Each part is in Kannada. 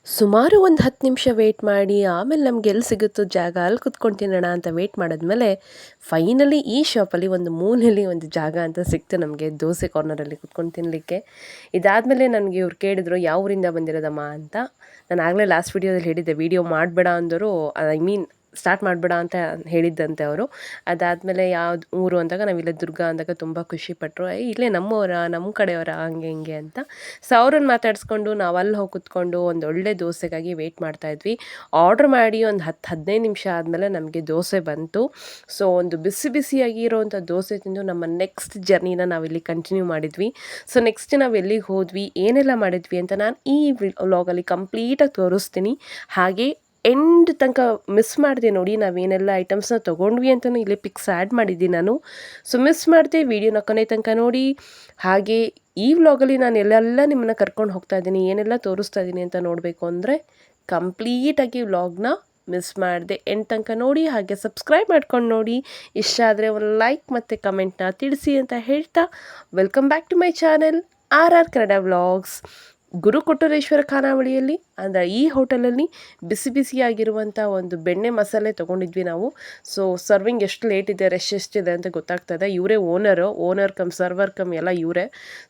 ಸುಮಾರು ಒಂದು 10 ನಿಮಿಷ ವೇಟ್ ಮಾಡಿ ಆಮೇಲೆ ನಮ್ಗೆ ಎಲ್ಲಿ ಸಿಗುತ್ತೋ ಜಾಗ ಅಲ್ಲಿ ಕುತ್ಕೊಂಡು ತಿನ್ನೋಣ ಅಂತ ವೇಟ್ ಮಾಡಿದ್ಮೇಲೆ ಫೈನಲಿ ಈ ಶಾಪಲ್ಲಿ ಒಂದು ಮೂಲೆಯಲ್ಲಿ ಒಂದು ಜಾಗ ಅಂತ ಸಿಕ್ತು ನಮಗೆ ದೋಸೆ ಕಾರ್ನರಲ್ಲಿ ಕುತ್ಕೊಂಡು ತಿನ್ನಲಿಕ್ಕೆ. ಇದಾದಮೇಲೆ ನನಗೆ ಇವ್ರು ಕೇಳಿದ್ರು ಯಾವ ಊರಿಂದ ಬಂದಿರೋದಮ್ಮ ಅಂತ. ನಾನು ಆಗಲೇ ಲಾಸ್ಟ್ ವಿಡಿಯೋದಲ್ಲಿ ಹೇಳಿದ್ದೆ ವಿಡಿಯೋ ಮಾಡಬೇಡ ಅಂದರು, ಸ್ಟಾರ್ಟ್ ಮಾಡಬೇಡ ಅಂತ ಹೇಳಿದ್ದಂತೆ ಅವರು. ಅದಾದಮೇಲೆ ಯಾವ್ದು ಊರು ಅಂದಾಗ ನಾವಿಲ್ಲೇ ದುರ್ಗ ಅಂದಾಗ ತುಂಬ ಖುಷಿಪಟ್ಟರು. ಇಲ್ಲೇ ನಮ್ಮವರ ನಮ್ಮ ಕಡೆಯವರ ಹಂಗೆ ಹಿಂಗೆ ಅಂತ. ಸೊ ಅವ್ರನ್ನ ಮಾತಾಡಿಸ್ಕೊಂಡು ನಾವು ಅಲ್ಲಿ ಹೋಗಿ ಕುತ್ಕೊಂಡು ಒಂದು ಒಳ್ಳೆ ದೋಸೆಗಾಗಿ ವೆಯ್ಟ್ ಮಾಡ್ತಾಯಿದ್ವಿ. ಆರ್ಡ್ರ್ ಮಾಡಿ ಒಂದು 10-15 ನಿಮಿಷ ಆದಮೇಲೆ ನಮಗೆ ದೋಸೆ ಬಂತು. ಸೊ ಒಂದು ಬಿಸಿ ಬಿಸಿಯಾಗಿ ಇರೋವಂಥ ದೋಸೆ ತಿಂದು ನಮ್ಮ ನೆಕ್ಸ್ಟ್ ಜರ್ನಿನ ನಾವಿಲ್ಲಿ ಕಂಟಿನ್ಯೂ ಮಾಡಿದ್ವಿ. ಸೊ ನೆಕ್ಸ್ಟ್ ನಾವು ಎಲ್ಲಿಗೆ ಹೋದ್ವಿ, ಏನೆಲ್ಲ ಮಾಡಿದ್ವಿ ಅಂತ ನಾನು ಈ ವ್ಲಾಗಲ್ಲಿ ಕಂಪ್ಲೀಟಾಗಿ ತೋರಿಸ್ತೀನಿ. ಹಾಗೆ ಎಂಡ್ ತನಕ ಮಿಸ್ ಮಾಡಿದೆ ನೋಡಿ, ನಾವೇನೆಲ್ಲ ಐಟಮ್ಸ್ನ ತೊಗೊಂಡ್ವಿ ಅಂತಲೂ ಇಲ್ಲಿ ಪಿಕ್ಸ್ ಆ್ಯಡ್ ಮಾಡಿದ್ದೀನಿ ನಾನು. ಸೊ ಮಿಸ್ ಮಾಡಿದೆ, ವೀಡಿಯೋನ ಕೊನೆ ತನಕ ನೋಡಿ. ಹಾಗೆ ಈ ವ್ಲಾಗಲ್ಲಿ ನಾನು ಎಲ್ಲೆಲ್ಲ ನಿಮ್ಮನ್ನು ಕರ್ಕೊಂಡು ಹೋಗ್ತಾ ಇದ್ದೀನಿ, ಏನೆಲ್ಲ ತೋರಿಸ್ತಾ ಇದ್ದೀನಿ ಅಂತ ನೋಡಬೇಕು ಅಂದರೆ ಕಂಪ್ಲೀಟಾಗಿ ವ್ಲಾಗ್ನ ಮಿಸ್ ಮಾಡಿದೆ ಎಂಡ್ ತನಕ ನೋಡಿ. ಹಾಗೆ ಸಬ್ಸ್ಕ್ರೈಬ್ ಮಾಡ್ಕೊಂಡು ನೋಡಿ, ಇಷ್ಟ ಆದರೆ ಒಂದು ಲೈಕ್ ಮತ್ತು ಕಮೆಂಟ್ನ ತಿಳಿಸಿ ಅಂತ ಹೇಳ್ತಾ welcome back to my channel RR Kannada vlogs. Guru Kottureshwara ಖಾನಾವಳಿಯಲ್ಲಿ ಅಂದರೆ ಈ ಹೋಟೆಲಲ್ಲಿ ಬಿಸಿ ಬಿಸಿಯಾಗಿರುವಂಥ ಒಂದು ಬೆಣ್ಣೆ ಮಸಾಲೆ ತೊಗೊಂಡಿದ್ವಿ ನಾವು. ಸೊ ಸರ್ವಿಂಗ್ ಎಷ್ಟು ಲೇಟ್ ಇದೆ, ರಶ್ ಎಷ್ಟಿದೆ ಅಂತ ಗೊತ್ತಾಗ್ತದೆ. ಇವರೇ ಓನರ್ ಕಮ್ ಸರ್ವರ್ ಕಮ್ ಎಲ್ಲ ಇವರೇ.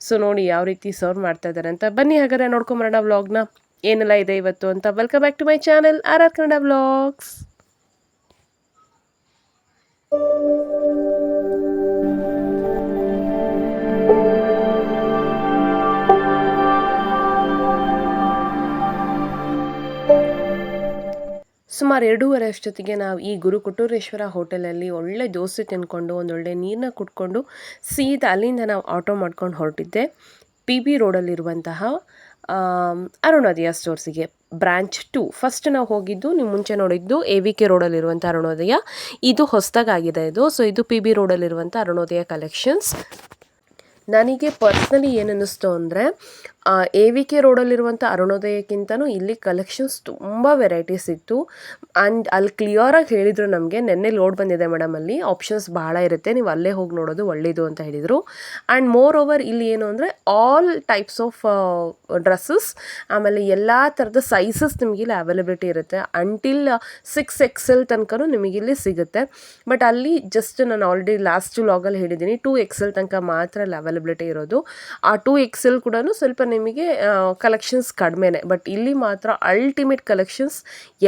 ಸೊ ನೋಡಿ ಯಾವ ರೀತಿ ಸರ್ವ್ ಮಾಡ್ತಾ ಇದ್ದಾರೆ ಅಂತ. ಬನ್ನಿ ಹಾಗಾದ್ರೆ ನೋಡ್ಕೊಂಬರೋಣ ವ್ಲಾಗ್ನ, ಏನೆಲ್ಲ ಇದೆ ಇವತ್ತು ಅಂತ. Welcome back to my channel RR Kannada vlogs. ಸುಮಾರು 2:30 ಅಷ್ಟೊತ್ತಿಗೆ ನಾವು ಈ ಗುರು ಕೊಟ್ಟೂರೇಶ್ವರ ಹೋಟೆಲಲ್ಲಿ ಒಳ್ಳೆ ದೋಸೆ ತಿಂದ್ಕೊಂಡು ಒಂದೊಳ್ಳೆ ನೀರನ್ನ ಕುಡ್ಕೊಂಡು ಸೀದಾ ಅಲ್ಲಿಂದ ನಾವು ಆಟೋ ಮಾಡ್ಕೊಂಡು ಹೊರಟಿದ್ದೆ PB ರೋಡಲ್ಲಿರುವಂತಹ ಅರುಣೋದಯ ಸ್ಟೋರ್ಸಿಗೆ, ಬ್ರಾಂಚ್ 2. ಫಸ್ಟ್ ನಾವು ಹೋಗಿದ್ದು, ನೀವು ಮುಂಚೆ ನೋಡಿದ್ದು AVK ರೋಡಲ್ಲಿರುವಂಥ ಅರುಣೋದಯ. ಇದು ಹೊಸದಾಗಿದೆ ಇದು. ಸೊ ಇದು PB ರೋಡಲ್ಲಿರುವಂಥ ಅರುಣೋದಯ ಕಲೆಕ್ಷನ್ಸ್. ನನಗೆ ಪರ್ಸ್ನಲಿ ಏನು ಅನ್ನಿಸ್ತು ಅಂದರೆ AVK ರೋಡಲ್ಲಿರುವಂಥ ಅರುಣೋದಯಕ್ಕಿಂತನೂ ಇಲ್ಲಿ ಕಲೆಕ್ಷನ್ಸ್ ತುಂಬ ವೆರೈಟೀಸ್ ಇತ್ತು. ಆ್ಯಂಡ್ ಅಲ್ಲಿ ಕ್ಲಿಯರಾಗಿ ಹೇಳಿದರು ನಮಗೆ, ನೆನ್ನೆ ಲೋಡ್ ಬಂದಿದೆ ಮೇಡಮ್, ಅಲ್ಲಿ ಆಪ್ಷನ್ಸ್ ಭಾಳ ಇರುತ್ತೆ, ನೀವು ಅಲ್ಲೇ ಹೋಗಿ ನೋಡೋದು ಒಳ್ಳೆಯದು ಅಂತ ಹೇಳಿದರು. ಆ್ಯಂಡ್ ಮೋರ್ ಓವರ್ ಇಲ್ಲಿ ಏನು ಅಂದರೆ ಆಲ್ ಟೈಪ್ಸ್ ಆಫ್ ಡ್ರೆಸ್ಸಸ್, ಆಮೇಲೆ ಎಲ್ಲ ಥರದ ಸೈಜಸ್ ನಿಮಗಿಲ್ಲಿ ಅವೈಲಬಿಲಿಟಿ ಇರುತ್ತೆ. ಅಂಟಿಲ್ 6XL ತನಕ ನಿಮಗಿಲ್ಲಿ ಸಿಗುತ್ತೆ. ಬಟ್ ಅಲ್ಲಿ ಜಸ್ಟ್ ನಾನು ಆಲ್ರೆಡಿ ಲಾಸ್ಟ್ ವ್ಲಾಗಲ್ಲಿ ಹೇಳಿದ್ದೀನಿ 2XL ತನಕ ಮಾತ್ರ ಅಲ್ಲಿ ಅವೈಲಬಿಲಿಟಿ ಇರೋದು. ಆ 2XL ಕೂಡ ಸ್ವಲ್ಪ ನಿಮಗೆ ಕಲೆಕ್ಷನ್ಸ್ ಕಡಿಮೆನೆ. ಬಟ್ ಇಲ್ಲಿ ಮಾತ್ರ ಅಲ್ಟಿಮೇಟ್ ಕಲೆಕ್ಷನ್ಸ್,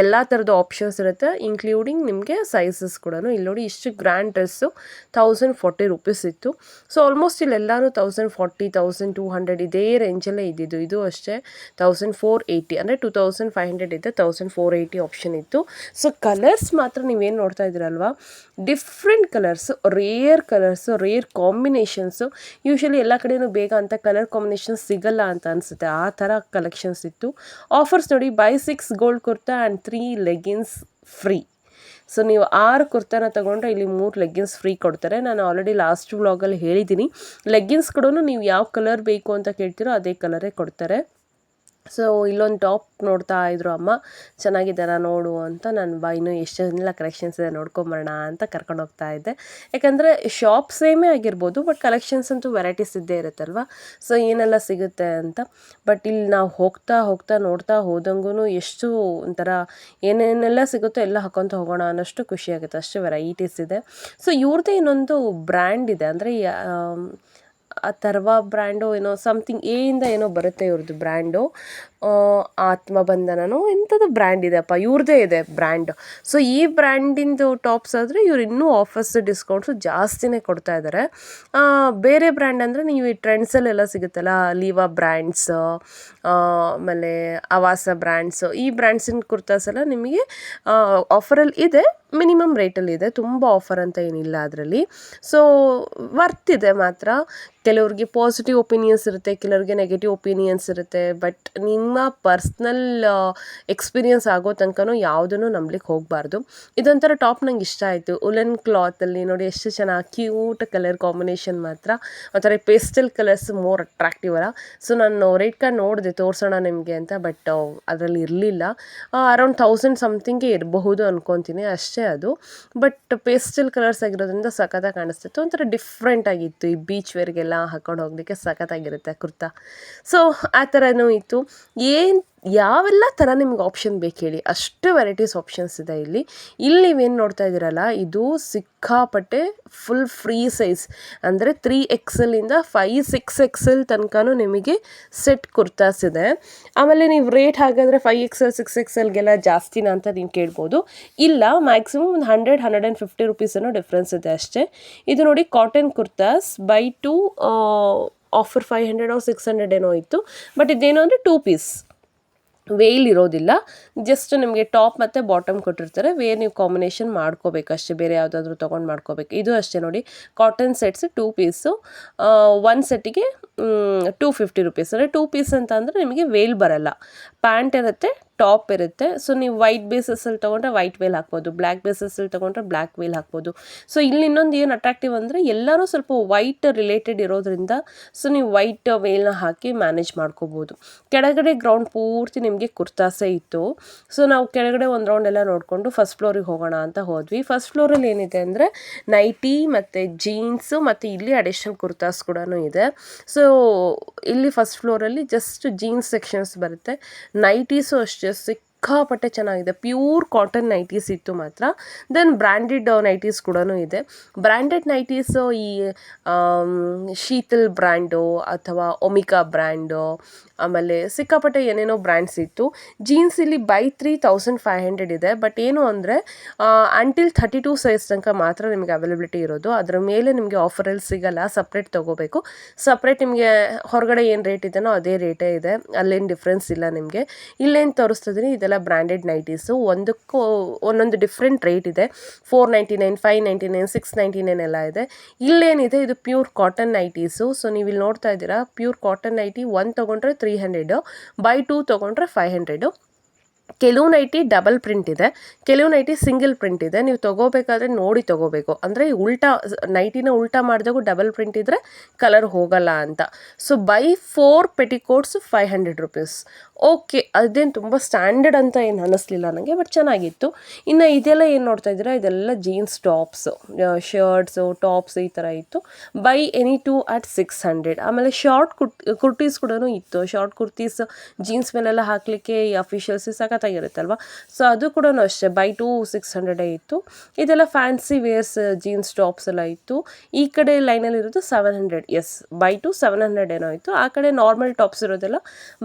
ಎಲ್ಲ ಥರದ ಆಪ್ಷನ್ಸ್ ಇರುತ್ತೆ, ಇನ್ಕ್ಲೂಡಿಂಗ್ ನಿಮಗೆ ಸೈಜಸ್ ಕೂಡ. ಇಲ್ಲಿ ನೋಡಿ ಇಷ್ಟು ಗ್ರ್ಯಾಂಡ್ ಡ್ರೆಸ್ಸು 1040 ರೂಪೀಸ್ ಇತ್ತು. ಸೊ ಆಲ್ಮೋಸ್ಟ್ ಇಲ್ಲೆಲ್ಲನೂ 1040, 1200 ಇದೇ ರೇಂಜಲ್ಲೇ ಇದ್ದಿದ್ದು. ಇದು ಅಷ್ಟೇ 1480 ಅಂದರೆ 2500 ಇದೆ, 1480 ಆಪ್ಷನ್ ಇತ್ತು. ಸೊ ಕಲರ್ಸ್ ಮಾತ್ರ ನೀವೇನು ನೋಡ್ತಾ ಇದ್ದೀರಲ್ವಾ, different colours, rare combinations. Usually ಎಲ್ಲ ಕಡೆಯೂ ಬೇಗ ಅಂತ ಕಲರ್ ಕಾಂಬಿನೇಷನ್ ಸಿಗಲ್ಲ ಅಂತ ಅನಿಸುತ್ತೆ, ಆ ಥರ ಕಲೆಕ್ಷನ್ಸ್ ಇತ್ತು. ಆಫರ್ಸ್ ನೋಡಿ, buy 6 gold kurta and 3 leggings free. So ನೀವು 6 ಕುರ್ತಾನ ತೊಗೊಂಡ್ರೆ ಇಲ್ಲಿ 3 ಲೆಗ್ಗಿನ್ಸ್ ಫ್ರೀ ಕೊಡ್ತಾರೆ. ನಾನು ಆಲ್ರೆಡಿ ಲಾಸ್ಟ್ ವ್ಲಾಗಲ್ಲಿ ಹೇಳಿದ್ದೀನಿ, ಲೆಗ್ಗಿನ್ಸ್ ಕೂಡ ನೀವು ಯಾವ ಕಲರ್ ಬೇಕು ಅಂತ ಕೇಳ್ತೀರೋ ಅದೇ ಕಲರೇ ಕೊಡ್ತಾರೆ. ಸೊ ಇಲ್ಲೊಂದು ಟಾಪ್ ನೋಡ್ತಾ ಇದ್ರು ಅಮ್ಮ, ಚೆನ್ನಾಗಿದ್ದಾರಾ ನೋಡು ಅಂತ. ನಾನು ಇನ್ನೂ ಎಷ್ಟೆಲ್ಲ ಕಲೆಕ್ಷನ್ಸ್ ಇದೆ ನೋಡ್ಕೊಂಬರೋಣ ಅಂತ ಕರ್ಕೊಂಡು ಹೋಗ್ತಾ ಇದ್ದೆ. ಯಾಕಂದರೆ ಶಾಪ್ ಸೇಮೇ ಆಗಿರ್ಬೋದು, ಬಟ್ ಕಲೆಕ್ಷನ್ಸ್ ಅಂತೂ ವೆರೈಟೀಸ್ ಇದ್ದೇ ಇರುತ್ತಲ್ವ, ಸೊ ಏನೆಲ್ಲ ಸಿಗುತ್ತೆ ಅಂತ. ಬಟ್ ಇಲ್ಲಿ ನಾವು ಹೋಗ್ತಾ ನೋಡ್ತಾ ಹೋದಂಗೂ ಎಷ್ಟು ಒಂಥರ ಏನೇನೆಲ್ಲ ಸಿಗುತ್ತೋ ಎಲ್ಲ ಹಾಕೊತ ಹೋಗೋಣ ಅನ್ನೋಷ್ಟು ಖುಷಿ ಆಗುತ್ತೆ, ಅಷ್ಟು ವೆರೈಟೀಸ್ ಇದೆ. ಸೊ ಇವ್ರದ್ದೇ ಇನ್ನೊಂದು ಬ್ರ್ಯಾಂಡ್ ಇದೆ, ಅಂದರೆ ಅಥರ್ವ ಬ್ರ್ಯಾಂಡು ಏನೋ ಸಮಥಿಂಗ್ ಇಂದ ಏನೋ ಬರುತ್ತೆ ಇವ್ರದ್ದು ಬ್ರ್ಯಾಂಡು, ಆತ್ಮಬಂಧನನೋ ಎಂಥದ್ದು ಬ್ರ್ಯಾಂಡ್ ಇದೆಯಪ್ಪ, ಇವ್ರದ್ದೇ ಇದೆ ಬ್ರ್ಯಾಂಡ್. ಸೊ ಈ ಬ್ರ್ಯಾಂಡಿಂದು ಟಾಪ್ಸ್ ಆದರೆ ಇವ್ರು ಇನ್ನೂ ಆಫರ್ಸ್ ಡಿಸ್ಕೌಂಟ್ಸು ಜಾಸ್ತಿನೇ ಕೊಡ್ತಾ ಇದ್ದಾರೆ. ಬೇರೆ ಬ್ರ್ಯಾಂಡ್ ಅಂದರೆ ನೀವು ಈ ಟ್ರೆಂಡ್ಸಲ್ಲೆಲ್ಲ ಸಿಗುತ್ತಲ್ಲ, ಲೀವಾ ಬ್ರ್ಯಾಂಡ್ಸ್, ಆಮೇಲೆ ಅವಾಸ ಬ್ರ್ಯಾಂಡ್ಸು, ಈ ಬ್ರ್ಯಾಂಡ್ಸಿನ ಕುರ್ತಾಸ್ ಎಲ್ಲ ನಿಮಗೆ ಆಫರಲ್ಲಿ ಇದೆ, ಮಿನಿಮಮ್ ರೇಟಲ್ಲಿ ಇದೆ, ತುಂಬ ಆಫರ್ ಅಂತ ಏನಿಲ್ಲ ಅದರಲ್ಲಿ. ಸೊ ವರ್ತ್ ಇದೆ ಮಾತ್ರ. ಕೆಲವ್ರಿಗೆ ಪಾಸಿಟಿವ್ ಒಪಿನಿಯನ್ಸ್ ಇರುತ್ತೆ, ಕೆಲವ್ರಿಗೆ ನೆಗೆಟಿವ್ ಒಪಿನಿಯನ್ಸ್ ಇರುತ್ತೆ. ಬಟ್ ನಿಮ್ಮ ಪರ್ಸ್ನಲ್ ಎಕ್ಸ್ಪೀರಿಯನ್ಸ್ ಆಗೋ ತನಕನೂ ಯಾವುದನ್ನು ನಂಬಲಿಕ್ಕೆ ಹೋಗಬಾರ್ದು. ಇದೊಂಥರ ಟಾಪ್ ನಂಗೆ ಇಷ್ಟ ಆಯಿತು, ಉಲೆನ್ ಕ್ಲಾತಲ್ಲಿ ನೋಡಿ ಎಷ್ಟು ಚೆನ್ನಾಗಿ ಕ್ಯೂಟ್ ಕಲರ್ ಕಾಂಬಿನೇಷನ್, ಮಾತ್ರ ಒಂಥರ ಪೇಸ್ಟಲ್ ಕಲರ್ಸ್ ಮೋರ್ ಅಟ್ರಾಕ್ಟಿವ್ ಅಲ್ಲ. ಸೊ ನಾನು ರೇಟ್ ಕಾರ್ಡ್ ನೋಡಿದೆ ತೋರಿಸೋಣ ನಿಮಗೆ ಅಂತ, ಬಟ್ ಅದರಲ್ಲಿ ಇರಲಿಲ್ಲ. ಅರೌಂಡ್ 1000 ಸಮಥಿಂಗೆ ಇರಬಹುದು ಅಂದ್ಕೊತೀನಿ, ಅಷ್ಟೇ ಅದು. ಬಟ್ ಪೇಸ್ಟಲ್ ಕಲರ್ಸ್ ಆಗಿರೋದ್ರಿಂದ ಸಖತ್ತಾಗಿ ಕಾಣಿಸ್ತಿತ್ತು, ಒಂಥರ ಡಿಫ್ರೆಂಟ್ ಆಗಿತ್ತು. ಈ ಬೀಚ್ ವೇರ್ಗೆಲ್ಲ ಹಾಕೊಂಡು ಹೋಗಲಿಕ್ಕೆ ಸಖತ್ತಾಗಿರುತ್ತೆ ಕುರ್ತಾ. ಸೊ ಆ ಥರನೂ ಇತ್ತು. ಏನು ಯಾವೆಲ್ಲ ಥರ ನಿಮ್ಗೆ ಆಪ್ಷನ್ ಬೇಕು ಹೇಳಿ, ಅಷ್ಟು ವೆರೈಟೀಸ್ ಆಪ್ಷನ್ಸ್ ಇದೆ ಇಲ್ಲಿ. ಇಲ್ಲಿ ನೀವೇನು ನೋಡ್ತಾ ಇದ್ದೀರಲ್ಲ, ಇದು ಸಿಕ್ಕಾಪಟ್ಟೆ ಫುಲ್ ಫ್ರೀ ಸೈಜ್, ಅಂದರೆ 3XLinದ 5-6XL ತನಕನೂ ನಿಮಗೆ ಸೆಟ್ ಕುರ್ತಾಸ್ ಇದೆ. ಆಮೇಲೆ ನೀವು ರೇಟ್ ಹಾಗಾದರೆ 5XL 6XLಗೆಲ್ಲ ಜಾಸ್ತಿನಾ ಅಂತ ನೀವು ಕೇಳ್ಬೋದು. ಇಲ್ಲ, ಮ್ಯಾಕ್ಸಿಮಮ್ ಒಂದು 100-150 ರುಪೀಸೇನೋ ಡಿಫ್ರೆನ್ಸ್ ಇದೆ ಅಷ್ಟೇ. ಇದು ನೋಡಿ ಕಾಟನ್ ಕುರ್ತಾಸ್ ಬೈ 2 ಆಫರ್ 500 600 ಏನೋ ಇತ್ತು. ಬಟ್ ಇದೇನು ಅಂದರೆ 2 ಪೀಸ್, ವೇಲ್ ಇರೋದಿಲ್ಲ, ಜಸ್ಟ್ ನಿಮಗೆ ಟಾಪ್ ಮತ್ತು ಬಾಟಮ್ ಕೊಟ್ಟಿರ್ತಾರೆ, ವೇರ್ ನೀವು ಕಾಂಬಿನೇಷನ್ ಮಾಡ್ಕೋಬೇಕಷ್ಟೇ, ಬೇರೆ ಯಾವುದಾದ್ರೂ ತೊಗೊಂಡು ಮಾಡ್ಕೋಬೇಕು. ಇದು ಅಷ್ಟೇ ನೋಡಿ, ಕಾಟನ್ ಸೆಟ್ಸ್ 2 ಪೀಸು, 1 ಸೆಟ್ಟಿಗೆ 250 ರುಪೀಸ್. ಅಂದರೆ 2 ಪೀಸ್ ಅಂತ ಅಂದರೆ ನಿಮಗೆ ವೇಲ್ ಬರಲ್ಲ, ಪ್ಯಾಂಟ್ ಇರುತ್ತೆ, ಟಾಪ್ ಇರುತ್ತೆ. ಸೊ ನೀವು ವೈಟ್ ಬೇಸಸಲ್ಲಿ ತೊಗೊಂಡ್ರೆ ವೈಟ್ ವೇಲ್ ಹಾಕ್ಬೋದು, ಬ್ಲ್ಯಾಕ್ ಬೇಸಸಲ್ಲಿ ತೊಗೊಂಡ್ರೆ ಬ್ಲ್ಯಾಕ್ ವೇಲ್ ಹಾಕ್ಬೋದು. ಸೊ ಇಲ್ಲಿ ಇನ್ನೊಂದು ಏನು ಅಟ್ರಾಕ್ಟಿವ್ ಅಂದರೆ ಎಲ್ಲರೂ ಸ್ವಲ್ಪ ವೈಟ್ ರಿಲೇಟೆಡ್ ಇರೋದ್ರಿಂದ ಸೊ ನೀವು ವೈಟ್ ವೇಲ್ನ ಹಾಕಿ ಮ್ಯಾನೇಜ್ ಮಾಡ್ಕೋಬೋದು. ಕೆಳಗಡೆ ಗ್ರೌಂಡ್ ಪೂರ್ತಿ ನಿಮಗೆ ಕುರ್ತಾಸೇ ಇತ್ತು. ಸೊ ನಾವು ಕೆಳಗಡೆ ಒಂದು ರೌಂಡ್ ಎಲ್ಲ ನೋಡಿಕೊಂಡು ಫಸ್ಟ್ ಫ್ಲೋರಿಗೆ ಹೋಗೋಣ ಅಂತ ಹೋದ್ವಿ. ಫಸ್ಟ್ ಫ್ಲೋರಲ್ಲಿ ಏನಿದೆ ಅಂದರೆ ನೈಟಿ ಮತ್ತು ಜೀನ್ಸು ಮತ್ತು ಇಲ್ಲಿ ಅಡಿಷ್ನಲ್ ಕುರ್ತಾಸ್ ಕೂಡ ಇದೆ. ಸೊ ಇಲ್ಲಿ ಫಸ್ಟ್ ಫ್ಲೋರಲ್ಲಿ ಜಸ್ಟ್ ಜೀನ್ಸ್ ಸೆಕ್ಷನ್ಸ್ ಬರುತ್ತೆ. ನೈಟೀಸು ಅಷ್ಟೇ ಸಿಕ್ಕಾಪಟ್ಟೆ ಚೆನ್ನಾಗಿದೆ, ಪ್ಯೂರ್ ಕಾಟನ್ ನೈಟೀಸ್ ಇತ್ತು ಮಾತ್ರ. ದೆನ್ ಬ್ರ್ಯಾಂಡೆಡ್ ನೈಟೀಸ್ ಕೂಡ ಇದೆ. ಬ್ರ್ಯಾಂಡೆಡ್ ನೈಟೀಸು ಈ ಶೀತಲ್ ಬ್ರ್ಯಾಂಡು ಅಥವಾ ಒಮಿಕಾ ಬ್ರ್ಯಾಂಡು, ಆಮೇಲೆ ಸಿಕ್ಕಾಪಟ್ಟೆ ಏನೇನೋ ಬ್ರ್ಯಾಂಡ್ಸ್ ಇತ್ತು. ಜೀನ್ಸ್ ಇಲ್ಲಿ ಬೈ 3500 ಇದೆ. ಬಟ್ ಏನು ಅಂದರೆ ಅಂಟಿಲ್ 32 ಸೈಜ್ ತನಕ ಮಾತ್ರ ನಿಮಗೆ ಅವೈಲಬಿಲಿಟಿ ಇರೋದು. ಅದರ ಮೇಲೆ ನಿಮಗೆ ಆಫರಲ್ಲಿ ಸಿಗಲ್ಲ, ಸಪ್ರೇಟ್ ತೊಗೋಬೇಕು. ಸಪ್ರೇಟ್ ನಿಮಗೆ ಹೊರಗಡೆ ಏನು ರೇಟ್ ಇದೆಯೋ ಅದೇ ರೇಟೇ ಇದೆ, ಅಲ್ಲೇನು ಡಿಫ್ರೆನ್ಸ್ ಇಲ್ಲ ನಿಮಗೆ. ಇಲ್ಲೇನು ತೋರಿಸ್ತಿದ್ದೀನಿ ಇದೆಲ್ಲ ಬ್ರ್ಯಾಂಡೆಡ್ ನೈಟೀಸು, ಒಂದಕ್ಕೂ ಒಂದೊಂದು ಡಿಫ್ರೆಂಟ್ ರೇಟ್ ಇದೆ. 499, 599, 699 ಎಲ್ಲ ಇದೆ. ಇಲ್ಲೇನಿದೆ ಇದು ಪ್ಯೂರ್ ಕಾಟನ್ ನೈಟೀಸು. ಸೊ ನೀವು ಇಲ್ಲಿ ನೋಡ್ತಾ ಇದ್ದೀರಾ, ಪ್ಯೂರ್ ಕಾಟನ್ ನೈಟಿ 1 ತೊಗೊಂಡ್ರೆ 300, ಬೈ 2 ತೊಗೊಂಡ್ರೆ 500. ಕೆಲವು ನೈಟಿ ಡಬಲ್ ಪ್ರಿಂಟ್ ಇದೆ, ಕೆಲವು ನೈಟಿ ಸಿಂಗಲ್ ಪ್ರಿಂಟ್ ಇದೆ. ನೀವು ತೊಗೋಬೇಕಾದ್ರೆ ನೋಡಿ ತೊಗೋಬೇಕು, ಅಂದರೆ ಉಲ್ಟಾ ನೈಟಿನ ಉಲ್ಟಾ ಮಾಡಿದಾಗೂ ಡಬಲ್ ಪ್ರಿಂಟ್ ಇದ್ದರೆ ಕಲರ್ ಹೋಗಲ್ಲ ಅಂತ. So by 4 petticoats 500 rupees. Okay, ಅದೇನು ತುಂಬ ಸ್ಟ್ಯಾಂಡರ್ಡ್ ಅಂತ ಏನು ಅನ್ನಿಸ್ಲಿಲ್ಲ ನನಗೆ, ಬಟ್ ಚೆನ್ನಾಗಿತ್ತು. ಇನ್ನು ಇದೆಲ್ಲ ಏನು ನೋಡ್ತಾ ಇದ್ದೀರಾ, ಇದೆಲ್ಲ ಜೀನ್ಸ್ ಟಾಪ್ಸು, ಶರ್ಟ್ಸು, ಟಾಪ್ಸ್ ಈ ಥರ ಇತ್ತು. By any 2 at 600. ಆಮೇಲೆ ಶಾರ್ಟ್ ಕುರ್ತೀಸ್ ಕೂಡ ಇತ್ತು. ಶಾರ್ಟ್ ಕುರ್ತೀಸ್ ಜೀನ್ಸ್ ಮೇಲೆಲ್ಲ ಹಾಕಲಿಕ್ಕೆ ಈ ಅಫಿಷಿಯಲ್ಸ್ ಸಖತ್ತಾಗಿರುತ್ತಲ್ವ. ಸೊ ಅದು ಕೂಡ ಅಷ್ಟೇ ಬೈ 2 600 ಇತ್ತು. ಇದೆಲ್ಲ ಫ್ಯಾನ್ಸಿ ವೇರ್ಸ್ ಜೀನ್ಸ್ ಟಾಪ್ಸ್ ಎಲ್ಲ ಇತ್ತು. ಈ ಕಡೆ ಲೈನಲ್ಲಿ ಇರೋದು 700, ಎಸ್ ಬೈ 2 700 ಏನೋ ಇತ್ತು. ಆ ಕಡೆ ನಾರ್ಮಲ್ ಟಾಪ್ಸ್ ಇರೋದೆಲ್ಲ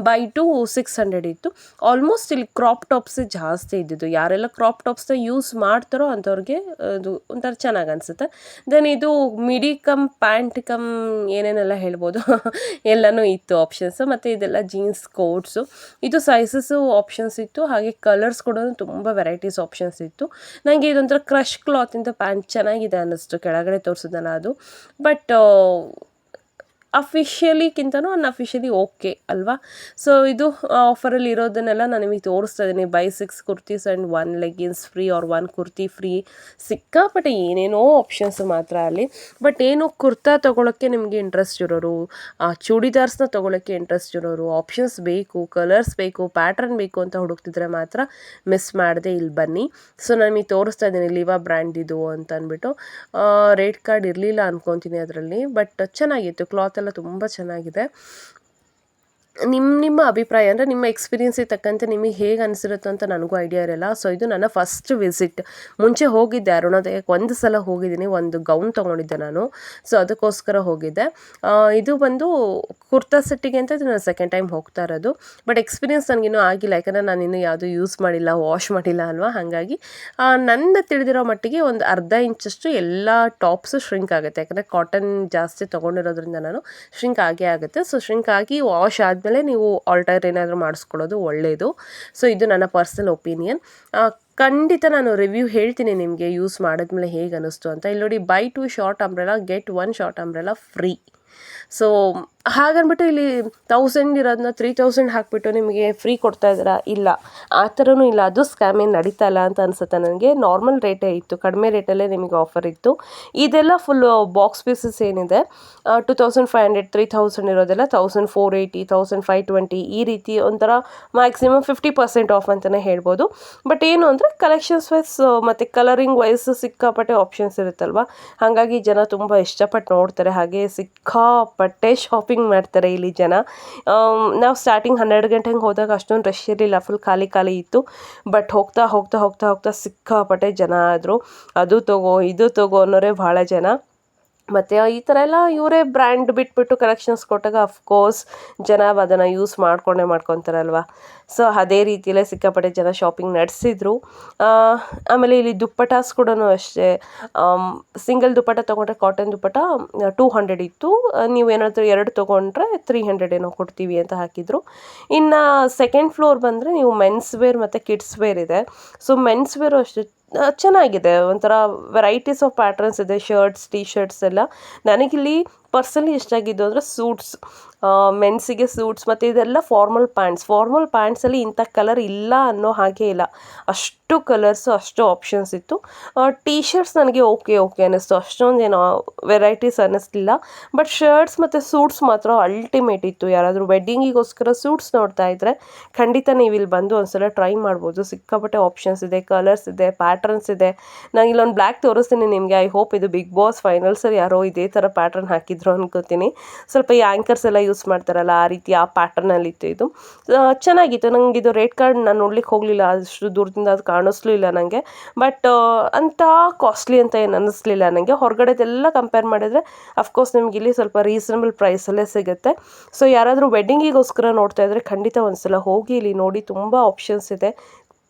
ಬೈ 2 600 ಇತ್ತು. ಆಲ್ಮೋಸ್ಟ್ ಇಲ್ಲಿ ಕ್ರಾಪ್ ಟಾಪ್ಸೇ ಜಾಸ್ತಿ ಇದ್ದಿದ್ದು. ಯಾರೆಲ್ಲ ಕ್ರಾಪ್ ಟಾಪ್ಸ್ನ ಯೂಸ್ ಮಾಡ್ತಾರೋ ಅಂಥವ್ರಿಗೆ ಅದು ಒಂಥರ ಚೆನ್ನಾಗಿ ಅನಿಸುತ್ತೆ. ದೆನ್ ಇದು ಮಿಡಿ ಕಮ್ ಪ್ಯಾಂಟ್ ಕಮ್ ಏನೇನೆಲ್ಲ ಹೇಳ್ಬೋದು ಎಲ್ಲನೂ ಇತ್ತು ಆಪ್ಷನ್ಸು. ಮತ್ತು ಇದೆಲ್ಲ ಜೀನ್ಸ್ ಕೋಟ್ಸು, ಇದು ಸೈಜಸ್ಸು ಆಪ್ಷನ್ಸ್ ಇತ್ತು. ಹಾಗೆ ಕಲರ್ಸ್ ಕೂಡ ತುಂಬ ವೆರೈಟೀಸ್ ಆಪ್ಷನ್ಸ್ ಇತ್ತು. ನನಗೆ ಇದೊಂಥರ ಕ್ರಶ್ ಕ್ಲಾತಿಂದ ಪ್ಯಾಂಟ್ ಚೆನ್ನಾಗಿದೆ ಅನ್ನಿಸ್ತು, ಕೆಳಗಡೆ ತೋರಿಸಿದಲ್ಲ ಅದು. ಬಟ್ ಅಫಿಷಿಯಲಿಗಿಂತನೂ ಅನ್ಅಫಿಷಿಯಲಿ ಓಕೆ ಅಲ್ವಾ. ಸೊ ಇದು ಆಫರಲ್ಲಿ ಇರೋದನ್ನೆಲ್ಲ ನಾನು ನಿಮಗೆ ತೋರಿಸ್ತಾ ಇದ್ದೀನಿ. Buy 6 kurtis and 1 leggings free or 1 kurti free. ಸಿಕ್ಕಾಪಟ್ಟೆ ಏನೇನೋ ಆಪ್ಷನ್ಸ್ ಮಾತ್ರ ಅಲ್ಲಿ. ಬಟ್ ಏನು ಕುರ್ತಾ ತೊಗೊಳಕ್ಕೆ ನಿಮಗೆ ಇಂಟ್ರೆಸ್ಟ್ ಇರೋರು, ಚೂಡಿದಾರ್ಸ್ನ ತೊಗೊಳಕ್ಕೆ ಇಂಟ್ರೆಸ್ಟ್ ಇರೋರು, ಆಪ್ಷನ್ಸ್ ಬೇಕು, ಕಲರ್ಸ್ ಬೇಕು, ಪ್ಯಾಟ್ರನ್ ಬೇಕು ಅಂತ ಹುಡುಕ್ತಿದ್ರೆ ಮಾತ್ರ ಮಿಸ್ ಮಾಡದೆ ಇಲ್ಲಿ ಬನ್ನಿ. ಸೊ ನಾನು ನಿಮಗೆ ತೋರಿಸ್ತಾ ಇದ್ದೀನಿ ಲಿವಾ ಬ್ರ್ಯಾಂಡಿದು ಅಂತ ಅಂದ್ಬಿಟ್ಟು. ರೇಟ್ ಕಾರ್ಡ್ ಇರಲಿಲ್ಲ ಅಂದ್ಕೊತೀನಿ ಅದರಲ್ಲಿ, ಬಟ್ ಚೆನ್ನಾಗಿತ್ತು, ಕ್ಲಾತ್ ಎಲ್ಲ ತುಂಬ ಚೆನ್ನಾಗಿದೆ. ನಿಮ್ಮ ಅಭಿಪ್ರಾಯ ಅಂದರೆ ನಿಮ್ಮ ಎಕ್ಸ್ಪೀರಿಯನ್ಸಿಗೆ ತಕ್ಕಂತೆ ನಿಮಗೆ ಹೇಗೆ ಅನಿಸಿರುತ್ತೋ ಅಂತ ನನಗೂ ಐಡಿಯಾ ಇರಲ್ಲ. ಸೊ ಇದು ನನ್ನ ಫಸ್ಟ್ ವಿಸಿಟ್. ಮುಂಚೆ ಹೋಗಿದ್ದೆ ಅರುಣೋದಯಕ್ಕೆ, ಒಂದು ಸಲ ಹೋಗಿದ್ದೀನಿ, ಒಂದು ಗೌನ್ ತೊಗೊಂಡಿದ್ದೆ ನಾನು. ಸೊ ಅದಕ್ಕೋಸ್ಕರ ಹೋಗಿದ್ದೆ. ಇದು ಬಂದು ಕುರ್ತಾ ಸೆಟ್ಟಿಗೆ ಅಂತ ನಾನು ಸೆಕೆಂಡ್ ಟೈಮ್ ಹೋಗ್ತಾ ಇರೋದು. ಬಟ್ ಎಕ್ಸ್ಪೀರಿಯನ್ಸ್ ನನಗಿನ್ನೂ ಆಗಿಲ್ಲ, ಯಾಕಂದರೆ ನಾನು ಇನ್ನೂ ಯಾವುದೂ ಯೂಸ್ ಮಾಡಿಲ್ಲ, ವಾಶ್ ಮಾಡಿಲ್ಲ ಅಲ್ವಾ. ಹಾಗಾಗಿ ನನ್ನ ತಿಳಿದಿರೋ ಮಟ್ಟಿಗೆ ಒಂದು ಅರ್ಧ ಇಂಚಷ್ಟು ಎಲ್ಲ ಟಾಪ್ಸು ಶ್ರಿಂಕ್ ಆಗುತ್ತೆ, ಯಾಕಂದರೆ ಕಾಟನ್ ಜಾಸ್ತಿ ತೊಗೊಂಡಿರೋದ್ರಿಂದ ನಾನು ಶ್ರಿಂಕ್ ಆಗೇ ಆಗುತ್ತೆ. ಸೊ ಶ್ರಿಂಕ್ ಆಗಿ ವಾಶ್ ಆದಮೇಲೆ ನೀವು ಆಲ್ಟರ್ ಏನಾದರೂ ಮಾಡಿಸ್ಕೊಳ್ಳೋದು ಒಳ್ಳೆಯದು. ಸೊ ಇದು ನನ್ನ ಪರ್ಸನಲ್ ಒಪಿನಿಯನ್. ಖಂಡಿತ ನಾನು ರಿವ್ಯೂ ಹೇಳ್ತೀನಿ ನಿಮಗೆ ಯೂಸ್ ಮಾಡಿದ್ಮೇಲೆ ಹೇಗೆ ಅನ್ನಿಸ್ತು ಅಂತ. ಇಲ್ಲಿ ನೋಡಿ buy 2 short umbrella get 1 short umbrella free. So ಹಾಗನ್ಬಿಟ್ಟು ಇಲ್ಲಿ 1000 ಇರೋದನ್ನ 3000 ಹಾಕಿಬಿಟ್ಟು ನಿಮಗೆ ಫ್ರೀ ಕೊಡ್ತಾ ಇದ್ದೀರಾ, ಇಲ್ಲ ಆ ಥರನೂ ಇಲ್ಲ. ಅದು ಸ್ಕ್ಯಾಮ್ ಏನು ನಡೀತಾ ಇಲ್ಲ ಅಂತ ಅನಿಸುತ್ತೆ ನನಗೆ. ನಾರ್ಮಲ್ ರೇಟೇ ಇತ್ತು, ಕಡಿಮೆ ರೇಟಲ್ಲೇ ನಿಮಗೆ ಆಫರ್ ಇತ್ತು. ಇದೆಲ್ಲ ಫುಲ್ಲು ಬಾಕ್ಸ್ ಪೀಸಸ್ ಏನಿದೆ 2500 3000 ಇರೋದೆಲ್ಲ 1480 1520 ಈ ರೀತಿ ಒಂಥರ ಮ್ಯಾಕ್ಸಿಮಮ್ 50% ಆಫ್ ಅಂತಲೇ ಹೇಳ್ಬೋದು. ಬಟ್ ಏನು ಅಂದರೆ ಕಲೆಕ್ಷನ್ಸ್ ವೈಸ್ ಮತ್ತು ಕಲರಿಂಗ್ ವೈಸ್ ಸಿಕ್ಕಾಪಟ್ಟೆ ಆಪ್ಷನ್ಸ್ ಇರುತ್ತಲ್ವ, ಹಾಗಾಗಿ ಜನ ತುಂಬ ಇಷ್ಟಪಟ್ಟು ನೋಡ್ತಾರೆ. ಹಾಗೆ ಸಿಕ್ಕಾಪಟ್ಟೆ ಸಿಕ್ಕಾಪಟ್ಟೆ ಶಾಪಿಂಗ್ ಮಾಡ್ತಾರೆ ಇಲ್ಲಿ ಜನ. ನಾವು ಸ್ಟಾರ್ಟಿಂಗ್ 12 ಗಂಟೆಗೆ ಹೋದಾಗ ಅಷ್ಟೊಂದು ರಶ್ ಇರಲಿಲ್ಲ, ಫುಲ್ ಖಾಲಿ ಖಾಲಿ ಇತ್ತು. ಬಟ್ ಹೋಗ್ತಾ ಹೋಗ್ತಾ ಹೋಗ್ತಾ ಹೋಗ್ತಾ ಸಿಕ್ಕಾಪಟ್ಟೆ ಜನ ಆದರು. ಅದು ತಗೋ ಇದು ತಗೋ ಅನ್ನೋರೇ ಭಾಳ ಜನ. ಮತ್ತು ಈ ಥರ ಎಲ್ಲ ಇವರೇ ಬ್ರ್ಯಾಂಡ್ ಬಿಟ್ಬಿಟ್ಟು ಕಲೆಕ್ಷನ್ಸ್ ಕೊಟ್ಟಾಗ ಅಫ್ಕೋರ್ಸ್ ಜನ ಅದನ್ನು ಯೂಸ್ ಮಾಡ್ಕೊತಾರಲ್ವ. ಸೊ ಅದೇ ರೀತಿಯಲ್ಲೇ ಸಿಕ್ಕಾಪಟ್ಟೆ ಜನ ಶಾಪಿಂಗ್ ನಡೆಸಿದ್ರು. ಆಮೇಲೆ ಇಲ್ಲಿ ದುಪ್ಪಟಾಸ್ ಕೂಡ ಅಷ್ಟೇ. ಸಿಂಗಲ್ ದುಪ್ಪಟ ತೊಗೊಂಡ್ರೆ ಕಾಟನ್ ದುಪ್ಪಟ 200 ಇತ್ತು, ನೀವೇನಾದರೂ 2 ತೊಗೊಂಡ್ರೆ 300 ಏನೋ ಕೊಡ್ತೀವಿ ಅಂತ ಹಾಕಿದರು. ಇನ್ನು ಸೆಕೆಂಡ್ ಫ್ಲೋರ್ ಬಂದರೆ ನೀವು ಮೆನ್ಸ್ ವೇರ್ ಮತ್ತು ಕಿಡ್ಸ್ ವೇರ್ ಇದೆ. ಸೊ ಮೆನ್ಸ್ ವೇರು ಅಷ್ಟೇ ಚೆನ್ನಾಗಿದೆ, ಒಂಥರ ವೆರೈಟೀಸ್ ಆಫ್ ಪ್ಯಾಟ್ರನ್ಸ್ ಇದೆ, ಶರ್ಟ್ಸ್ ಟೀ ಶರ್ಟ್ಸ್ ಎಲ್ಲ. ನನಗಿಲ್ಲಿ ಪರ್ಸನಲಿ ಇಷ್ಟ ಆಗಿದ್ದು ಅಂದರೆ ಸೂಟ್ಸ್, ಮೆನ್ಸಿಗೆ ಸೂಟ್ಸ್ ಮತ್ತು ಇದೆಲ್ಲ ಫಾರ್ಮಲ್ ಪ್ಯಾಂಟ್ಸಲ್ಲಿ ಇಂಥ ಕಲರ್ ಇಲ್ಲ ಅನ್ನೋ ಹಾಗೆ ಇಲ್ಲ, ಅಷ್ಟು ಕಲರ್ಸು ಅಷ್ಟು ಆಪ್ಷನ್ಸ್ ಇತ್ತು. ಟೀ ಶರ್ಟ್ಸ್ ನನಗೆ ಓಕೆ ಅನ್ನಿಸ್ತು, ಅಷ್ಟೊಂದೇನೋ ವೆರೈಟೀಸ್ ಅನ್ನಿಸ್ಲಿಲ್ಲ. ಬಟ್ ಶರ್ಟ್ಸ್ ಮತ್ತು ಸೂಟ್ಸ್ ಮಾತ್ರ ಅಲ್ಟಿಮೇಟ್ ಇತ್ತು. ಯಾರಾದರೂ ವೆಡ್ಡಿಂಗಿಗೋಸ್ಕರ ಸೂಟ್ಸ್ ನೋಡ್ತಾ ಇದ್ದರೆ ಖಂಡಿತ ನೀವು ಇಲ್ಲಿ ಬಂದು ಒಂದ್ಸಲ ಟ್ರೈ ಮಾಡ್ಬೋದು. ಸಿಕ್ಕಾಪಟ್ಟೆ ಆಪ್ಷನ್ಸ್ ಇದೆ, ಕಲರ್ಸ್ ಇದೆ, ಪ್ಯಾಟ್ರನ್ಸ್ ಇದೆ. ನಾನು ಇಲ್ಲೊಂದು ಬ್ಲ್ಯಾಕ್ ತೋರಿಸ್ತೀನಿ ನಿಮಗೆ. ಐ ಹೋಪ್ ಇದು ಬಿಗ್ ಬಾಸ್ ಫೈನಲ್ಸಲ್ಲಿ ಯಾರೋ ಇದೇ ಥರ ಪ್ಯಾಟ್ರನ್ ಹಾಕಿದ್ರು ಅನ್ಕೋತೀನಿ. ಸ್ವಲ್ಪ ಈ ಆ್ಯಂಕರ್ಸ್ ಎಲ್ಲ ಯೂಸ್ ಮಾಡ್ತಾರಲ್ಲ ಆ ರೀತಿ ಆ ಪ್ಯಾಟರ್ನಲ್ಲಿತ್ತು ಇದು. ಚೆನ್ನಾಗಿತ್ತು. ನಂಗೆ ಇದು ರೇಟ್ ಕಾರ್ಡ್ ನಾನು ನೋಡ್ಲಿಕ್ಕೆ ಹೋಗಲಿಲ್ಲ, ಅಷ್ಟು ದೂರದಿಂದ ಅದು ಕಾಣಿಸ್ಲೂ ಇಲ್ಲ ನನಗೆ. ಬಟ್ ಅಂಥ ಕಾಸ್ಟ್ಲಿ ಅಂತ ಏನು ಅನ್ನಿಸ್ಲಿಲ್ಲ ನನಗೆ. ಹೊರಗಡೆದೆಲ್ಲ ಕಂಪೇರ್ ಮಾಡಿದರೆ ಅಫ್ಕೋರ್ಸ್ ನಿಮ್ಗೆ ಇಲ್ಲಿ ಸ್ವಲ್ಪ ರೀಸನಬಲ್ ಪ್ರೈಸಲ್ಲೇ ಸಿಗುತ್ತೆ. ಸೊ ಯಾರಾದರೂ ವೆಡ್ಡಿಂಗಿಗೋಸ್ಕರ ನೋಡ್ತಾ ಇದ್ದರೆ ಖಂಡಿತ ಒಂದ್ಸಲ ಹೋಗಿ ಇಲ್ಲಿ ನೋಡಿ, ತುಂಬ ಆಪ್ಷನ್ಸ್ ಇದೆ.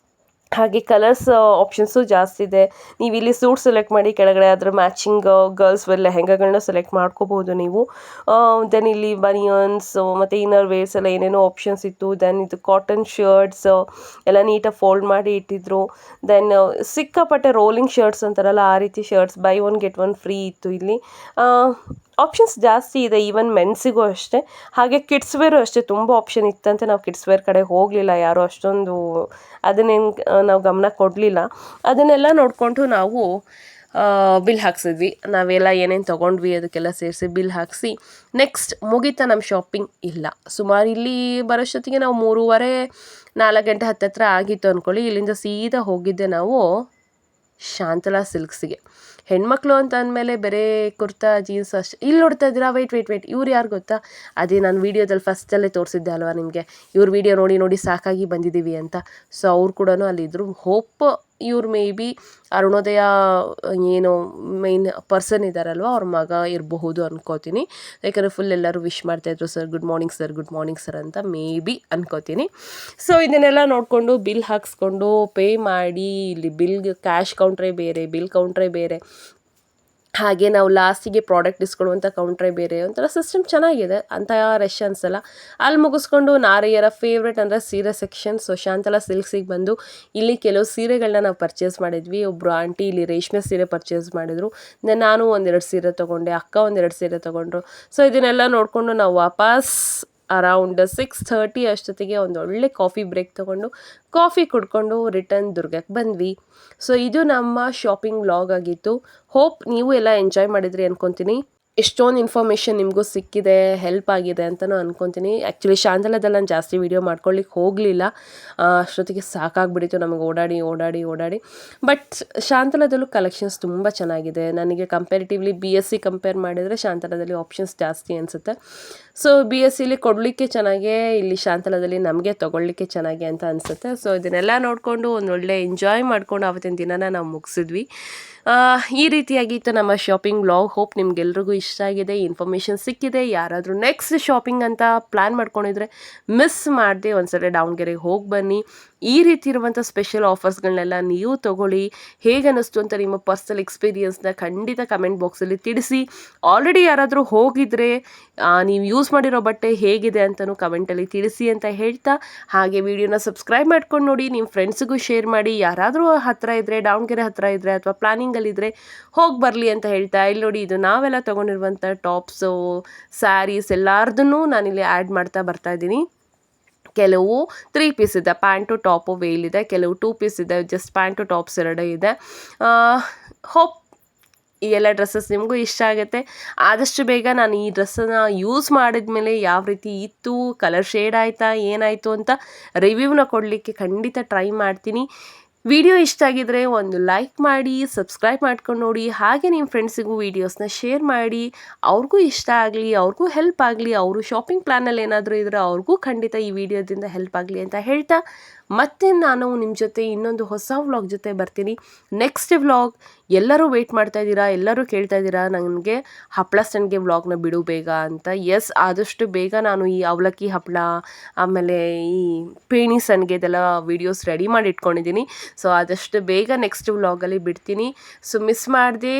ಹಾಗೆ ಕಲರ್ಸ್ ಆಪ್ಷನ್ಸು ಜಾಸ್ತಿ ಇದೆ. ನೀವು ಇಲ್ಲಿ ಸೂಟ್ ಸೆಲೆಕ್ಟ್ ಮಾಡಿ, ಕೆಳಗಡೆ ಅದರ ಮ್ಯಾಚಿಂಗ್ ಗರ್ಲ್ಸ್ ವೇರ್ ಲೆಹೆಂಗಾಗಳನ್ನ ಸೆಲೆಕ್ಟ್ ಮಾಡ್ಕೋಬೋದು ನೀವು. ದೆನ್ ಇಲ್ಲಿ ಬನಿಯನ್ಸು ಮತ್ತು ಇನ್ನರ್ ವೇರ್ಸ್ ಎಲ್ಲ ಏನೇನೋ ಆಪ್ಷನ್ಸ್ ಇತ್ತು. ದೆನ್ ಇದು ಕಾಟನ್ ಶರ್ಟ್ಸ್ ಎಲ್ಲ ನೀಟಾಗಿ ಫೋಲ್ಡ್ ಮಾಡಿ ಇಟ್ಟಿದ್ರು. ದೆನ್ ಸಿಕ್ಕಾಪಟ್ಟೆ ರೋಲಿಂಗ್ ಶರ್ಟ್ಸ್ ಅಂತಾರಲ್ಲ ಆ ರೀತಿ ಶರ್ಟ್ಸ್, ಬೈ 1 get 1 ಫ್ರೀ ಇತ್ತು ಇಲ್ಲಿ. ಆಪ್ಷನ್ಸ್ ಜಾಸ್ತಿ ಇದೆ, ಈವನ್ ಮೆನ್ಸಿಗೂ ಅಷ್ಟೇ. ಹಾಗೆ ಕಿಡ್ಸ್ ವೇರು ಅಷ್ಟೇ, ತುಂಬ ಆಪ್ಷನ್ ಇತ್ತಂತೆ. ನಾವು ಕಿಡ್ಸ್ ವೇರ್ ಕಡೆ ಹೋಗಲಿಲ್ಲ, ಯಾರೂ ಅಷ್ಟೊಂದು ಅದನ್ನೇನು ನಾವು ಗಮನ ಕೊಡಲಿಲ್ಲ. ಅದನ್ನೆಲ್ಲ ನೋಡಿಕೊಂಡು ನಾವು ಬಿಲ್ ಹಾಕ್ಸಿದ್ವಿ. ನಾವೆಲ್ಲ ಏನೇನು ತೊಗೊಂಡ್ವಿ ಅದಕ್ಕೆಲ್ಲ ಸೇರಿಸಿ ಬಿಲ್ ಹಾಕಿಸಿ ನೆಕ್ಸ್ಟ್ ಮುಗೀತಾ ನಮ್ಮ ಶಾಪಿಂಗ್? ಇಲ್ಲ, ಸುಮಾರು ಇಲ್ಲಿ ಬರೋಷ್ಟೊತ್ತಿಗೆ ನಾವು 3:30-4 ಗಂಟೆ ಹತ್ತತ್ರ ಆಗಿತ್ತು ಅಂದ್ಕೊಳ್ಳಿ. ಇಲ್ಲಿಂದ ಸೀದಾ ಹೋಗಿದ್ದೆ ನಾವು ಶಾಂತಲಾ ಸಿಲ್ಕ್ಸಿಗೆ. ಹೆಣ್ಮಕ್ಳು ಅಂತ ಅಂದಮೇಲೆ ಬೇರೆ ಕುರ್ತಾ ಜೀನ್ಸ್ ಅಷ್ಟೇ. ಇಲ್ಲಿ ನೋಡ್ತಾ ಇದ್ದೀರಾ, ವೆಯ್ಟ್ ಇವ್ರು ಯಾರು ಗೊತ್ತಾ? ಅದೇ ನಾನು ವೀಡಿಯೋದಲ್ಲಿ ಫಸ್ಟಲ್ಲೇ ತೋರಿಸಿದ್ದೆ ಅಲ್ವಾ ನಿಮಗೆ, ಇವ್ರ ವೀಡಿಯೋ ನೋಡಿ ಸಾಕಾಗಿ ಬಂದಿದ್ದೀವಿ ಅಂತ. ಸೊ ಅವ್ರು ಕೂಡ ಅಲ್ಲಿದ್ದರು. ಹೋಪ್ ಇವ್ರು ಮೇ ಬಿ ಅರುಣೋದಯ ಏನು ಮೇನ್ ಪರ್ಸನ್ ಇದ್ದಾರಲ್ವ, ಅವ್ರ ಮಗ ಇರಬಹುದು ಅನ್ಕೋತೀನಿ. ಯಾಕಂದರೆ ಫುಲ್ ಎಲ್ಲರೂ ವಿಶ್ ಮಾಡ್ತಾಯಿದ್ರು, ಸರ್ ಗುಡ್ ಮಾರ್ನಿಂಗ್ ಸರ್ ಅಂತ ಮೇ ಬಿ ಅನ್ಕೋತೀನಿ. ಸೊ ಇದನ್ನೆಲ್ಲ ನೋಡಿಕೊಂಡು ಬಿಲ್ ಹಾಕ್ಸ್ಕೊಂಡು ಪೇ ಮಾಡಿ, ಇಲ್ಲಿ ಕ್ಯಾಶ್ ಕೌಂಟ್ರೇ ಬೇರೆ, ಬಿಲ್ ಕೌಂಟ್ರೇ ಬೇರೆ, ಹಾಗೆ ನಾವು ಲಾಸ್ಟಿಗೆ ಪ್ರಾಡಕ್ಟ್ ಇಸ್ಕೊಳ್ಳುವಂಥ ಕೌಂಟ್ರೇ ಬೇರೆ. ಒಂಥರ ಸಿಸ್ಟಮ್ ಚೆನ್ನಾಗಿದೆ, ಅಂತ ರಶ್ ಅನ್ಸಲ್ಲ. ಅಲ್ಲಿ ಮುಗಿಸ್ಕೊಂಡು ನಾರಿಯರ ಫೇವ್ರೆಟ್ ಅಂದರೆ ಸೀರೆ ಸೆಕ್ಷನ್. ಸೊ ಶಾಂತಲಾ ಸಿಲ್ಕ್ಸಿಗೆ ಬಂದು ಇಲ್ಲಿ ಕೆಲವು ಸೀರೆಗಳನ್ನ ನಾವು ಪರ್ಚೇಸ್ ಮಾಡಿದ್ವಿ. ಒಬ್ಬರು ಆಂಟಿ ಇಲ್ಲಿ ರೇಷ್ಮೆ ಸೀರೆ ಪರ್ಚೇಸ್ ಮಾಡಿದರು. ನಾನು 1-2 ಸೀರೆ ತೊಗೊಂಡೆ, ಅಕ್ಕ 1-2 ಸೀರೆ ತೊಗೊಂಡ್ರು. ಸೊ ಇದನ್ನೆಲ್ಲ ನೋಡಿಕೊಂಡು ನಾವು ವಾಪಸ್ ಅರೌಂಡ್ 6:30 ಅಷ್ಟೊತ್ತಿಗೆ ಒಂದು ಒಳ್ಳೆ ಕಾಫಿ ಬ್ರೇಕ್ ತೊಗೊಂಡು ಕಾಫಿ ಕುಡ್ಕೊಂಡು ರಿಟರ್ನ್ ದುರ್ಗಕ್ಕೆ ಬಂದ್ವಿ. ಸೊ ಇದು ನಮ್ಮ ಶಾಪಿಂಗ್ ವ್ಲಾಗ್ ಆಗಿತ್ತು. ಹೋಪ್ ನೀವು ಎಲ್ಲ ಎಂಜಾಯ್ ಮಾಡಿದ್ರಿ ಅನ್ಕೊತೀನಿ. ಎಷ್ಟೊಂದು ಇನ್ಫಾರ್ಮೇಷನ್ ನಿಮಗೂ ಸಿಕ್ಕಿದೆ, ಹೆಲ್ಪ್ ಆಗಿದೆ ಅಂತಲೂ ಅನ್ಕೊತೀನಿ. ಆ್ಯಕ್ಚುಲಿ ಶಾಂತಲಾದಲ್ಲಿ ನಾನು ಜಾಸ್ತಿ ವೀಡಿಯೋ ಮಾಡ್ಕೊಳ್ಳಿಕ್ಕೆ ಹೋಗಲಿಲ್ಲ, ಅಷ್ಟೊತ್ತಿಗೆ ಸಾಕಾಗ್ಬಿಟ್ಟಿತ್ತು ನಮಗೆ ಓಡಾಡಿ. ಬಟ್ ಶಾಂತಲಾದಲ್ಲೂ ಕಲೆಕ್ಷನ್ಸ್ ತುಂಬ ಚೆನ್ನಾಗಿದೆ. ನನಗೆ ಕಂಪ್ಯಾರಿಟಿವ್ಲಿ BSc ಕಂಪೇರ್ ಮಾಡಿದರೆ ಶಾಂತಲಾದಲ್ಲಿ ಆಪ್ಷನ್ಸ್ ಜಾಸ್ತಿ ಅನಿಸುತ್ತೆ. ಸೊ BScಲಿ ಕೊಡಲಿಕ್ಕೆ ಚೆನ್ನಾಗೇ, ಇಲ್ಲಿ ಶಾಂತಲಾದಲ್ಲಿ ನಮಗೆ ತೊಗೊಳ್ಳಿಕ್ಕೆ ಚೆನ್ನಾಗಿ ಅಂತ ಅನಿಸುತ್ತೆ. ಸೊ ಇದನ್ನೆಲ್ಲ ನೋಡಿಕೊಂಡು ಒಂದೊಳ್ಳೆ ಎಂಜಾಯ್ ಮಾಡ್ಕೊಂಡು ಆವತ್ತಿನ ದಿನನ ನಾವು ಮುಗಿಸಿದ್ವಿ. ಈ ರೀತಿಯಾಗಿತ್ತು ನಮ್ಮ ಶಾಪಿಂಗ್ ವ್ಲಾಗ್. ಹೋಪ್ ನಿಮ್ಗೆಲ್ರಿಗೂ ಇಷ್ಟ ಆಗಿದೆ, ಇನ್ಫಾರ್ಮೇಷನ್ ಸಿಕ್ಕಿದೆ. ಯಾರಾದರೂ ನೆಕ್ಸ್ಟ್ ಶಾಪಿಂಗ್ ಅಂತ ಪ್ಲ್ಯಾನ್ ಮಾಡ್ಕೊಂಡಿದ್ರೆ ಮಿಸ್ ಮಾಡದೆ ಒಂದ್ಸಲ ದಾವಣಗೆರೆಗೆ ಹೋಗಿ ಬನ್ನಿ. ಈ ರೀತಿ ಇರುವಂಥ ಸ್ಪೆಷಲ್ ಆಫರ್ಸ್ಗಳನ್ನೆಲ್ಲ ನೀವು ತೊಗೊಳ್ಳಿ. ಹೇಗೆ ಅನ್ನಿಸ್ತು ಅಂತ ನಿಮ್ಮ ಪರ್ಸನಲ್ ಎಕ್ಸ್ಪೀರಿಯನ್ಸ್ನ ಖಂಡಿತ ಕಮೆಂಟ್ ಬಾಕ್ಸಲ್ಲಿ ತಿಳಿಸಿ. ಆಲ್ರೆಡಿ ಯಾರಾದರೂ ಹೋಗಿದ್ರೆ ನೀವು ಯೂಸ್ ಮಾಡಿರೋ ಬಟ್ಟೆ ಹೇಗಿದೆ ಅಂತಲೂ ಕಮೆಂಟಲ್ಲಿ ತಿಳಿಸಿ ಅಂತ ಹೇಳ್ತಾ, ಹಾಗೆ ವಿಡಿಯೋನ ಸಬ್ಸ್ಕ್ರೈಬ್ ಮಾಡ್ಕೊಂಡು ನೋಡಿ, ನಿಮ್ಮ ಫ್ರೆಂಡ್ಸಿಗೂ ಶೇರ್ ಮಾಡಿ. ಯಾರಾದರೂ ಹತ್ತಿರ ಇದ್ದರೆ, ದಾವಣಗೆರೆ ಹತ್ತಿರ ಇದ್ದರೆ ಅಥವಾ ಪ್ಲಾನಿಂಗಲ್ಲಿದ್ದರೆ ಹೋಗಿ ಬರಲಿ ಅಂತ ಹೇಳ್ತಾ, ಇಲ್ಲಿ ನೋಡಿ ಇದು ನಾವೆಲ್ಲ ತೊಗೊಂಡಿರುವಂಥ ಟಾಪ್ಸು, ಸ್ಯಾರೀಸ್ ಎಲ್ಲಾರ್ದನ್ನೂ ನಾನಿಲ್ಲಿ ಆ್ಯಡ್ ಮಾಡ್ತಾ ಬರ್ತಾಯಿದ್ದೀನಿ. ಕೆಲವು 3 ಪೀಸ್ ಇದೆ, ಪ್ಯಾಂಟು ಟಾಪು ವೇಲ್ ಇದೆ. ಕೆಲವು 2 ಪೀಸ್ ಇದೆ, ಜಸ್ಟ್ ಪ್ಯಾಂಟು ಟಾಪ್ಸ್ 2 ಇದೆ. ಹೋಪ್ ಈ ಎಲ್ಲ ಡ್ರೆಸ್ಸಸ್ ನಿಮಗೂ ಇಷ್ಟ ಆಗುತ್ತೆ. ಆದಷ್ಟು ಬೇಗ ನಾನು ಈ ಡ್ರೆಸ್ಸನ್ನು ಯೂಸ್ ಮಾಡಿದ ಮೇಲೆ ಯಾವ ರೀತಿ ಇತ್ತು, ಕಲರ್ ಶೇಡ್ ಆಯಿತಾ, ಏನಾಯಿತು ಅಂತ ರಿವ್ಯೂನ ಕೊಡಲಿಕ್ಕೆ ಖಂಡಿತ ಟ್ರೈ ಮಾಡ್ತೀನಿ. ವಿಡಿಯೋ ಇಷ್ಟ ಆಗಿದ್ರೆ ಒಂದು ಲೈಕ್ ಮಾಡಿ, ಸಬ್ಸ್ಕ್ರೈಬ್ ಮಾಡ್ಕೊಂಡು ನೋಡಿ. ಹಾಗೆ ನಿಮ್ಮ ಫ್ರೆಂಡ್ಸಿಗೂ ವೀಡಿಯೋಸ್ನ ಶೇರ್ ಮಾಡಿ. ಅವ್ರಿಗೂ ಇಷ್ಟ ಆಗಲಿ, ಅವ್ರಿಗೂ ಹೆಲ್ಪ್ ಆಗಲಿ, ಅವರು ಶಾಪಿಂಗ್ ಪ್ಲ್ಯಾನಲ್ಲಿ ಏನಾದರೂ ಇದ್ದರೆ ಅವ್ರಿಗೂ ಖಂಡಿತ ಈ ವಿಡಿಯೋದಿಂದ ಹೆಲ್ಪ್ ಆಗಲಿ ಅಂತ ಹೇಳ್ತಾ, ಮತ್ತೆ ನಾನು ನಿಮ್ಮ ಜೊತೆ ಇನ್ನೊಂದು ಹೊಸ ವ್ಲಾಗ್ ಜೊತೆ ಬರ್ತೀನಿ. ನೆಕ್ಸ್ಟ್ ವ್ಲಾಗ್ ಎಲ್ಲರೂ ವೆಯ್ಟ್ ಮಾಡ್ತಾ ಇದ್ದೀರಾ, ಎಲ್ಲರೂ ಕೇಳ್ತಾ ಇದ್ದೀರಾ ನನಗೆ ಹಪ್ಪಳ ಸಂಡಿಗೆ ವ್ಲಾಗ್ನ ಬಿಡು ಬೇಗ ಅಂತ. ಎಸ್, ಆದಷ್ಟು ಬೇಗ ನಾನು ಈ ಅವಲಕ್ಕಿ ಹಪ್ಪಳ ಆಮೇಲೆ ಈ ಪೇಣಿ ಸಂಡಿಗೆದೆಲ್ಲ ವೀಡಿಯೋಸ್ ರೆಡಿ ಮಾಡಿ ಇಟ್ಕೊಂಡಿದ್ದೀನಿ. ಸೊ ಆದಷ್ಟು ಬೇಗ ನೆಕ್ಸ್ಟ್ ವ್ಲಾಗಲ್ಲಿ ಬಿಡ್ತೀನಿ. ಸೊ ಮಿಸ್ ಮಾಡದೆ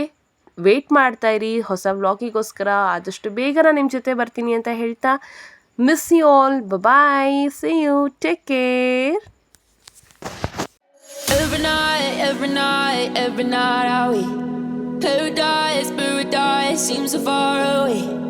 ವೆಯ್ಟ್ ಮಾಡ್ತಾಯಿರಿ ಹೊಸ ವ್ಲಾಗಿಗೋಸ್ಕರ. ಆದಷ್ಟು ಬೇಗ ನಾನು ನಿಮ್ಮ ಜೊತೆ ಬರ್ತೀನಿ ಅಂತ ಹೇಳ್ತಾ, miss you all, bye, see you, take care. Every night, are we paradise seems so far away.